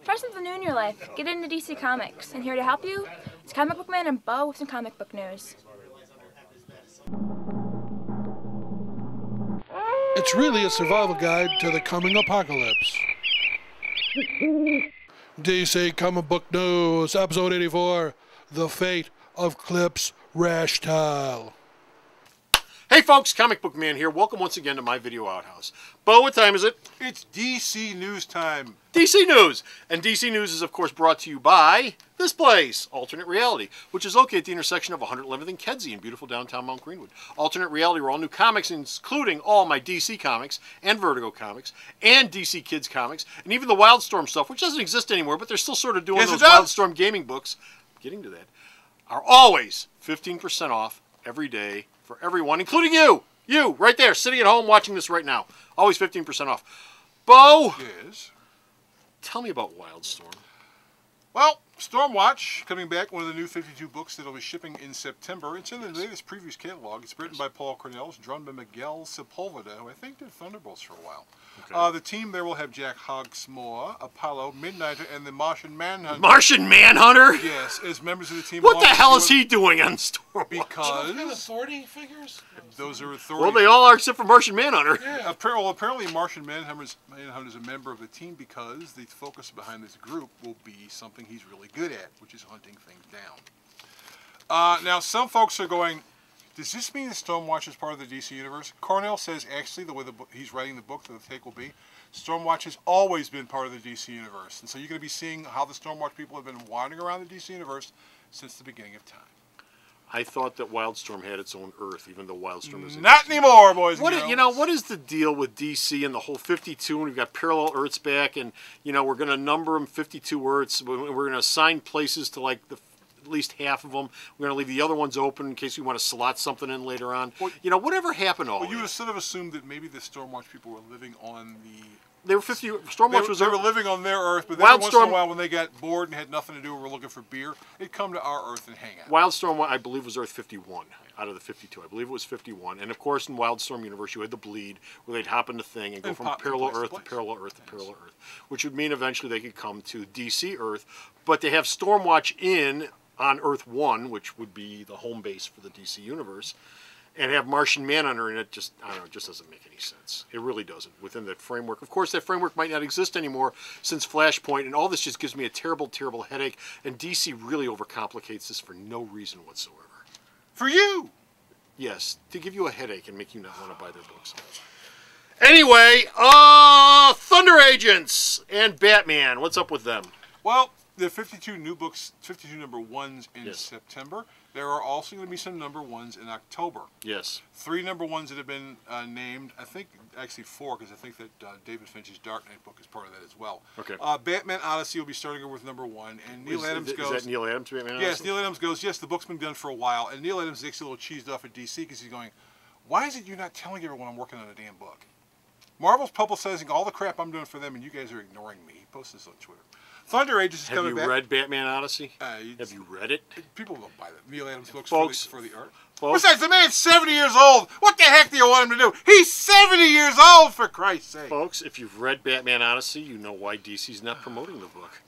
Try something new in your life. Get into DC Comics. And here to help you, it's Comic Book Man and Bo with some comic book news. It's really a survival guide to the coming apocalypse. DC Comic Book News, Episode 84, The Fate of Clips Rashtal. Hey folks, Comic Book Man here. Welcome once again to my video outhouse. Bo, what time is it? It's DC News time. DC News! And DC News is of course brought to you by this place, Alternate Reality, which is located at the intersection of 111th and Kedzie in beautiful downtown Mount Greenwood. Alternate Reality are all new comics, including all my DC comics and Vertigo comics and DC Kids comics and even the Wildstorm stuff, which doesn't exist anymore, but they're still sort of doing those Wildstorm gaming books. Getting to that. Are always 15% off every day for everyone, including you. You, right there, sitting at home watching this right now. Always 15% off. Bo! Yes. Tell me about Wildstorm. Well, Stormwatch, coming back, one of the new 52 books that will be shipping in September. It's in the latest previews catalog. It's written by Paul Cornell, it's drawn by Miguel Sepulveda, who I think did Thunderbolts for a while. Okay. The team there will have Jack Hogsmoor, Apollo, Midnighter, and the Martian Manhunter. Martian Manhunter? Yes, as members of the team. What the hell is he doing on Stormwatch? Because authority figures? Those are authority. Well, they all are except for Martian Manhunter. Yeah. Apparently Martian Manhunter is a member of the team because the focus behind this group will be something he's really good at, which is hunting things down. Now, some folks are going, does this mean that Stormwatch is part of the DC Universe? Cornell says, actually, the way he's writing the book, the take will be, Stormwatch has always been part of the DC Universe. And so you're going to be seeing how the Stormwatch people have been wandering around the DC Universe since the beginning of time. I thought that Wildstorm had its own Earth, even though Wildstorm isn't. Not anymore, boys and girls. You know, what is the deal with DC and the whole 52? And we've got parallel Earths back, and you know we're going to number them 52 Earths. We're going to assign places to like at least half of them. We're going to leave the other ones open in case we want to slot something in later on. Well, you know, whatever happened to all. Well, you would have sort of assumed that maybe the Stormwatch people were living on the. They were 50. Stormwatch was. They were living on their Earth, but then once in a while, when they got bored and had nothing to do and were looking for beer, they'd come to our Earth and hang out. Wildstorm, I believe, was Earth 51 out of the 52. I believe it was 51. And of course, in Wildstorm universe, you had the bleed where they'd hop in the thing and go from parallel Earth to parallel Earth to parallel Earth, which would mean eventually they could come to DC Earth. But they have Stormwatch on Earth 1, which would be the home base for the DC universe. And have Martian Manhunter in it, just, I don't know, it just doesn't make any sense. It really doesn't, within that framework. Of course, that framework might not exist anymore since Flashpoint, and all this just gives me a terrible, terrible headache, and DC really overcomplicates this for no reason whatsoever. For you! Yes, to give you a headache and make you not want to buy their books. Anyway, Thunder Agents and Batman, what's up with them? Well, the 52 new books, 52 number ones in September. There are also going to be some number ones in October. Yes. 3 number ones that have been named, I think, actually 4, because I think that David Finch's Dark Knight book is part of that as well. Okay. Batman Odyssey will be starting with number 1, and Neil Adams goes... Is that Neil Adams, Batman Odyssey? Yes, Neil Adams goes, yes, the book's been done for a while, and Neil Adams is actually a little cheesed off at DC because he's going, why is it you're not telling everyone I'm working on a damn book? Marvel's publicizing all the crap I'm doing for them, and you guys are ignoring me. He posted this on Twitter. Thunder Agents is coming back. Have you read Batman Odyssey? Have you read it? People don't buy the Neil Adams books for the art. Folks, besides, the man's 70 years old. What the heck do you want him to do? He's 70 years old, for Christ's sake. Folks, if you've read Batman Odyssey, you know why DC's not promoting the book.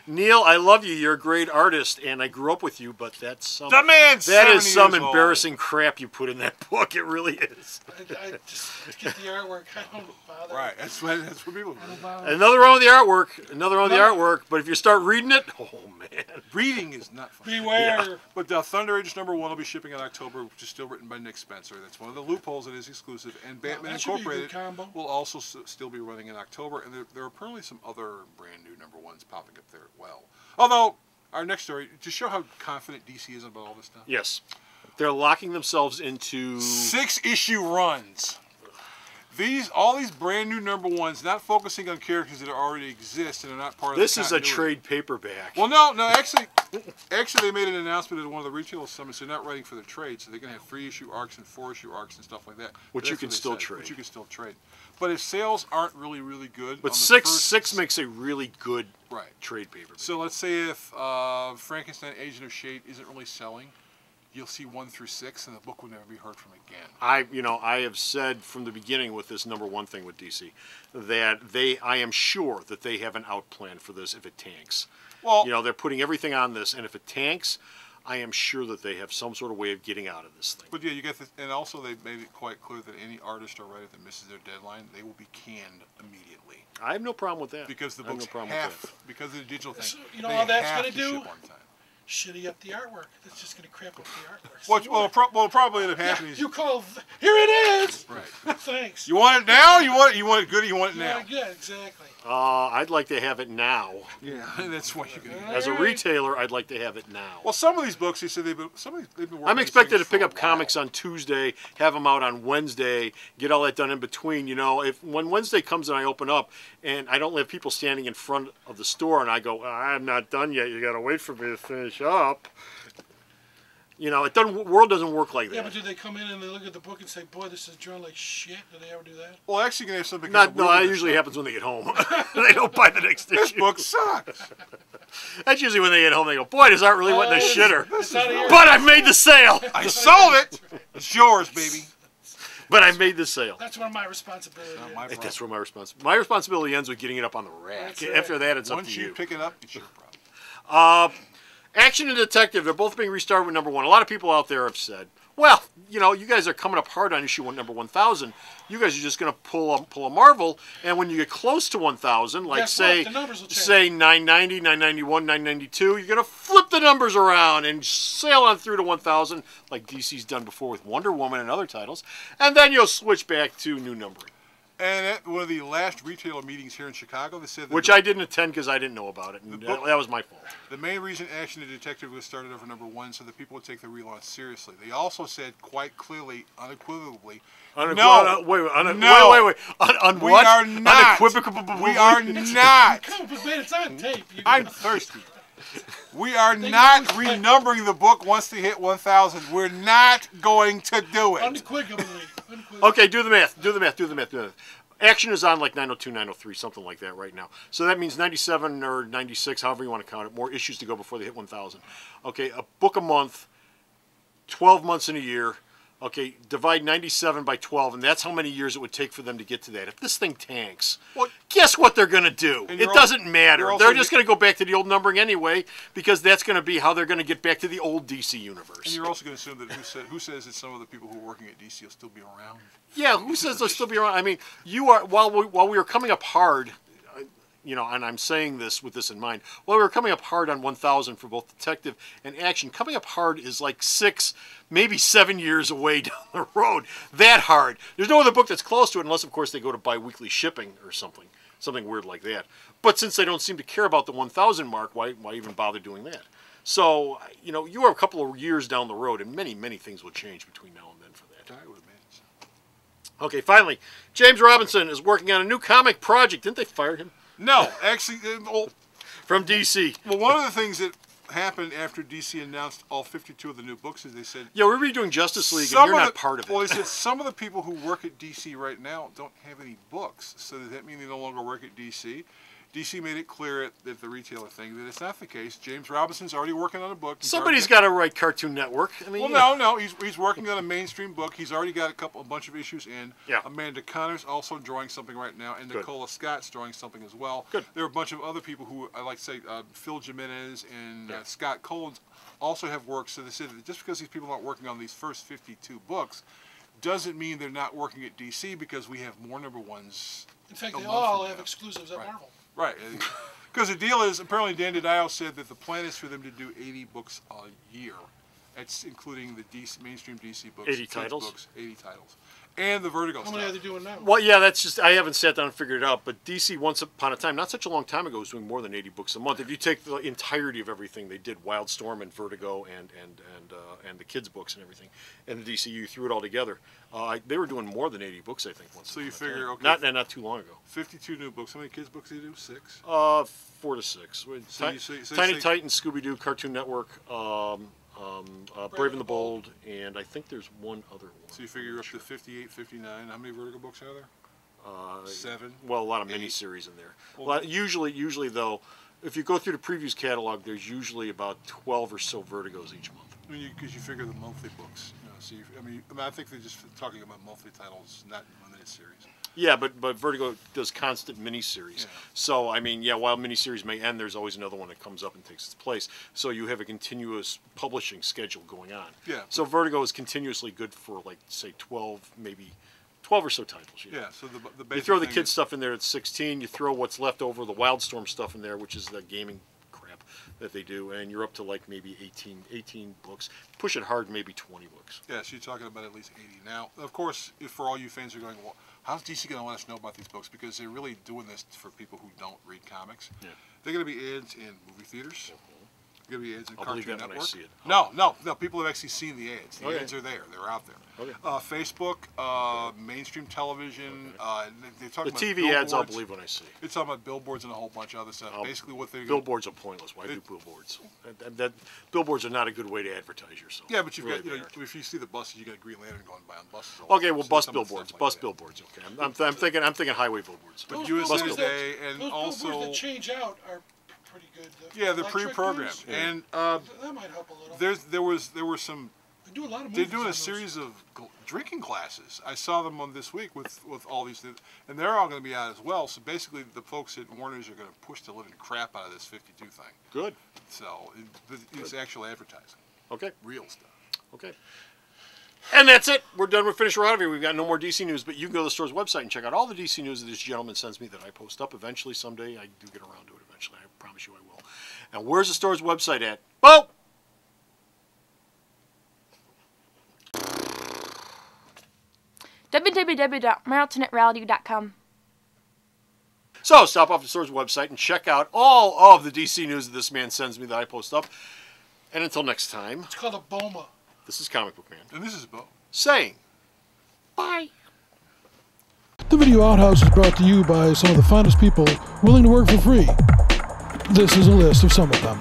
Neil, I love you. You're a great artist, and I grew up with you, but that's some... The man's 70 That is some years embarrassing old. Crap you put in that book. It really is. I just get the artwork. I don't bother. Right, that's what people do. Another wrong with the artwork. Another wrong with the artwork. But if you start reading it, oh, man. Reading is not fun. Beware. Yeah. But Thunder Agents number 1 will be shipping in October, which is still written by Nick Spencer. That's one of the loopholes that is exclusive. And Batman Incorporated will also still be running in October. And there are apparently some other brand new number 1s popping up there as well. Although, our next story, to show how confident DC is about all this stuff. Yes. They're locking themselves into... 6-issue runs. All these brand new number 1s, not focusing on characters that already exist and are not part of This the is a continuity. trade paperback. Well, no, actually they made an announcement at one of the retail summits. They're not writing for the trade, so they're going to have 3-issue arcs and 4-issue arcs and stuff like that. Which you can still trade. Which you can still trade. But if sales aren't really, really good... But six makes a really good trade paperback. So let's say if Frankenstein Agent of S.H.I.E.L.D. isn't really selling, you'll see 1 through 6, and the book will never be heard from again. I have said from the beginning with this #1 thing with DC that I am sure that they have an out plan for this if it tanks. Well, They're putting everything on this, and if it tanks, I am sure that they have some sort of way of getting out of this thing. but yeah, you get this, and also they made it quite clear that any artist or writer that misses their deadline, they will be canned immediately. I have no problem with that. Because the I have books no problem with have, that. because of the digital thing, So, you know they all that's have gonna to do? ship on time. Shitty up the artwork. That's just going to crap up the artwork. What will probably end up happening is, You call, here it is! right. Thanks. You want it now? You want it good? Or you want it now? Yeah, exactly. I'd like to have it now. Yeah, that's what you're gonna. As a retailer, I'd like to have it now. Well, some of these books, they said they've been working. I'm on expected these to pick things up for a while. comics on Tuesday, have them out on Wednesday, get all that done in between. When Wednesday comes and I open up and I don't have people standing in front of the store and I go, I'm not done yet. You got to wait for me to finish up. World doesn't work like that. Yeah, but do they come in and they look at the book and say, boy, this is drawn like shit? Do they ever do that? Well, actually, you're gonna have something. No, that usually happens when they get home. They don't buy the next This issue. book sucks. That's usually when they get home. They go, boy, does art really went in the shitter. It's out of here. But I've made the sale. I sold it. It's yours, baby. But I made the sale. That's one of my responsibilities. Not my problem. That's where my responsibility ends with getting it up on the rack. That's right. After that, it's up Once to you you. pick it up, it's your problem. Action and Detective, they're both being restarted with #1. A lot of people out there have said, well, you guys are coming up hard on issue #1000. You guys are just going to pull a Marvel, and when you get close to 1000, like Guess what? The numbers will change. say 990, 991, 992, you're going to flip the numbers around and sail on through to 1000, like DC's done before with Wonder Woman and other titles, and then you'll switch back to new numbering. And at one of the last retailer meetings here in Chicago, they said that Which I didn't attend because I didn't know about it, and that was my fault. the main reason Action and Detective was started over #1 so that people would take the relaunch seriously. They also said quite clearly, unequivocally, Wait. no, On we what? are not. Unequivocally. We are not. Come on, man, it's on tape. I'm thirsty. We are not renumbering the book once they hit 1000. We're not going to do it. Unequivocally. Okay, do the math. Action is on like 902, 903, something like that right now. So that means 97 or 96, however you want to count it, more issues to go before they hit 1000. Okay, a book a month, 12 months in a year. Okay, divide 97 by 12, and that's how many years it would take for them to get to that. If this thing tanks, Well, guess what they're going to do? And It you're doesn't matter. you're also They're just going to go back to the old numbering anyway, because that's going to be how they're going to get back to the old DC universe. And you're also going to assume that who says that some of the people who are working at DC will still be around? Yeah, who says they'll still be around? I mean, you are while we were coming up hard, and I'm saying this with this in mind. While we were coming up hard on 1000 for both Detective and Action, coming up hard is like 6, maybe 7 years away down the road. That hard. There's no other book that's close to it, unless of course they go to bi-weekly shipping or something weird like that. But since they don't seem to care about the 1000 mark, why even bother doing that? So you are a couple of years down the road, and many things will change between now and then for that. I would imagine so. Okay, finally, James Robinson is working on a new comic project. Didn't they fire him No, actually, from DC? well, one of the things that happened after DC announced all 52 of the new books is they said Yeah, we're redoing Justice League, and some you're of not the, part of it. Well, they said some of the people who work at DC right now don't have any books, so does that mean they no longer work at DC? DC made it clear at the retailer thing that it's not the case. James Robinson's already working on a book. Somebody's got to write Cartoon Network. I mean, Well, no, he's working on a mainstream book. He's already got a bunch of issues in. Yeah. Amanda Connor's also drawing something right now, and Good. Nicola Scott's drawing something as well. Good. There are a bunch of other people who I like to say Phil Jimenez and Scott Collins also have work. So they said that just because these people aren't working on these first 52 books doesn't mean they're not working at DC, because we have more #1s. In fact, a they month all from have now. exclusives at Marvel. Right. Because the deal is, apparently Dan DiDio said that the plan is for them to do 80 books a year. That's including the mainstream DC books. 80 kids titles? Books, 80 titles. And the Vertigo How many are stuff. they doing now? Well, yeah, that's just, I haven't sat down and figured it out, but DC once upon a time, not such a long time ago, was doing more than 80 books a month. If you take the entirety of everything they did, Wildstorm and Vertigo and the kids' books and everything, and the DCU, threw it all together, they were doing more than 80 books, I think, once So you upon a figure, time. okay. Not too long ago. 52 new books. How many kids' books do you do? 6? 4 to 6. So you say- Tiny say- Titans, Scooby-Doo, Cartoon Network, Brave and the Bold, and I think there's one other one. So you figure you're up to 58, 59. How many Vertigo books are there? 7. Well, a lot of 8. miniseries in there. Well, usually though, if you go through the previews catalog, there's usually about 12 or so Vertigos each month. Because you figure the monthly books, you know. So I mean, I think they're just talking about monthly titles, not limited series. Yeah, but Vertigo does constant miniseries. Yeah. So, I mean, yeah, while miniseries may end, there's always another one that comes up and takes its place. So you have a continuous publishing schedule going on. Yeah. So Vertigo is continuously good for, like, say, 12, maybe 12 or so titles. You know? Yeah, so the You basic throw the thing kids is- stuff in there at 16, you throw what's left over, the Wildstorm stuff in there, which is the gaming crap that they do, and you're up to, like, maybe 18 books. Push it hard, maybe 20 books. Yeah, so you're talking about at least 80. Now, of course, if for all you fans who are going, well, how's DC going to let us know about these books? Because they're really doing this for people who don't read comics. Yeah. They're going to be ads in movie theaters. They're going to be ads in I'll believe Cartoon that when I Network. see it. No. People have actually seen the ads. The Okay. ads are there. They're out there. Okay. Facebook, mainstream television. They're The talking about TV ads, I'll billboards. believe when I see. It's talking about billboards and a whole bunch of other stuff. Basically, what they're Billboards are pointless. Why do billboards? That billboards are not a good way to advertise yourself. Yeah, but you've Really got, they aren't. if you see the buses, you got Green Lantern going by on buses. all Okay, the well, time. bus So some of the billboards. stuff like Bus that. billboards. Okay, I'm thinking highway billboards. But Those USA billboards Today that- and those also billboards that change out are pretty good. The yeah, they're electric pre-programmed, ones, and that might help a little. there were some. They do a lot of They're movies doing on a those. series of drinking classes. I saw them on this week with all these, and they're all going to be out as well. So basically, the folks at Warner's are going to push the living crap out of this 52 thing. Good. So it's actual advertising, Okay. real stuff. Okay. And that's it. We're done. We're finished. We're out of here. We've got no more DC news, but you can go to the store's website and check out all the DC news that this gentleman sends me that I post up. Eventually, someday, I do get around to it eventually. I promise you I will. And where's the store's website at? Bo! www.maraltonetrally.com. So stop off the store's website and check out all of the DC news that this man sends me that I post up. And until next time, It's called a BOMA. this is Comic Book Man And this is Bo. saying bye. The Video Outhouse is brought to you by some of the finest people willing to work for free. This is a list of some of them.